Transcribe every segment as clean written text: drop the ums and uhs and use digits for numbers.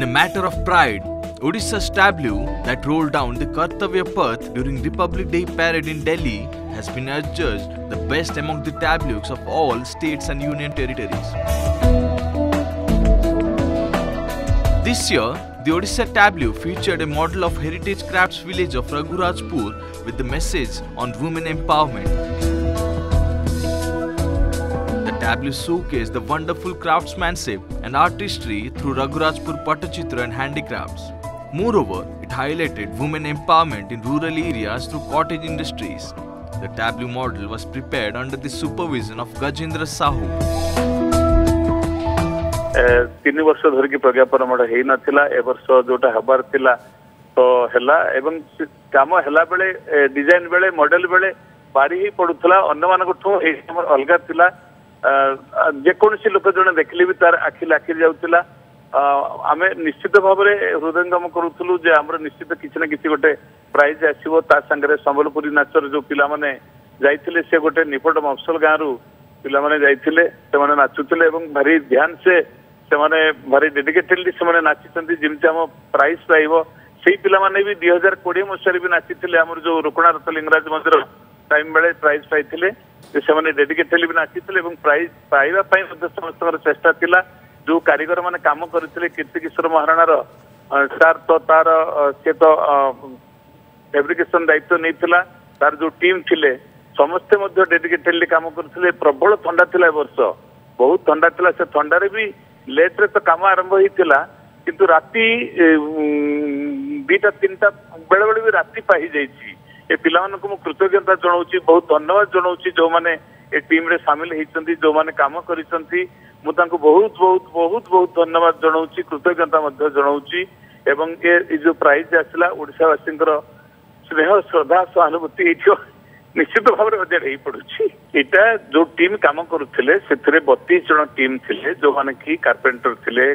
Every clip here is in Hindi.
In a matter of pride, Odisha's tableau that rolled down the Kartavya Path during Republic Day parade in Delhi has been adjudged the best among the tableaus of all states and union territories. This year, the Odisha tableau featured a model of heritage crafts village of Raghurajpur with the message on women empowerment. The tableau showcased the wonderful craftsmanship and artistry through Raghurajpur Pattachitra and handicrafts. Moreover, it highlighted women empowerment in rural areas through cottage industries. The tableau model was prepared under the supervision of Gajendra Sahu. 3 वर्ष धरिकी प्रज्ञापन मोड़ हो नाला ए वर्ष जोटा हबार थिला तो हैला एवं काम हैला बेले डिजाइन बेले मॉडल बेले बारी ही पड़ुथला अन्य मानकठू ए अलगा थिला जेकोसी लोक जने देखले भी तार आखि लाखि जाउतिला आमे निश्चित भाव में हृदयंगम करूथलु जे हमर निश्चित किछि ना किछि गोटे प्राइज आसीबो ता संगे संबलपुरी नाचर जो पिला माने जाइथिले से गोटे निपट मफसल गाँव पिला माने जाइथिले से माने नाचुथिले एवं भारी ध्यान से माने भारी डेडिकेटेडली से माने नाचितंती जिमते हम प्राइज पाइबो सेही पिला माने भी 2020 मसरी भी नाचिथिले हमर जो रुकणारथ लिंगराज मंदिर टाइम बेले प्राइज पाइथिले से माने डेडिकेटेडली भी नाचिथिले एवं प्राइज पाइबा पई समस्त चेष्टा थिला जो कारीगर माने काम करथिले कीर्ति किशोर महाराणार सार तो तार से तो फैब्रिकेशन दायित्व नहीं तार जो टीम थिले समस्ते मध्य डेडिकेटेडली काम करथिले प्रबल ठंडा थिला वर्ष बहुत ठंडा थिला से ठंडारे भी लेट रे तो काम आरंभ होइतिला किंतु राती 2टा 3टा बेले बेले भी राती पाही जाइछि ए पिला मानको मु कृतज्ञता जणाउछि बहुत धन्यवाद जणाउछि जो माने ए टीम रे शामिल हेइछन्ती जो माने काम करिसन्ती मु तांको बहुत बहुत बहुत बहुत धन्यवाद जणाउछि कृतज्ञता मध्य जणाउछि एवं ए जो प्राइज आसला ओडिसा वासींकर स्नेह श्रद्धा सहानुभूति एठो निश्चित भाव में बजाय रही पड़ुछि एटा जो टीम काम करुथिले सेथरे 32 जन टीम थिले जो माने की कारपेंटर थिले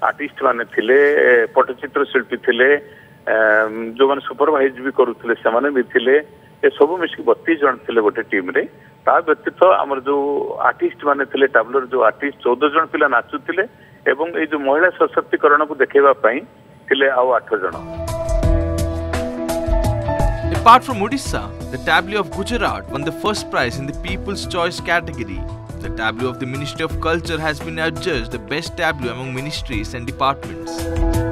आर्टिस्ट माने थिले पटचित्र शिल्पी थिले जो माने सुपरवाइज भी करुथिले से माने भी थिले ए सब मिसकी 32 जन थिले गोटे टीम रे ता व्यतीत हमर जो आर्टिस्ट माने थिले टाब्लोर जो आर्टिस्ट 14 जन पिला नाचुथिले एवं ए जो महिला सशक्तिकरण को देखेबा पई थिले आ 8 जन. Apart from Odisha, the tableau of Gujarat won the first prize in the People's Choice category. The tableau of the Ministry of Culture has been adjudged the best tableau among ministries and departments.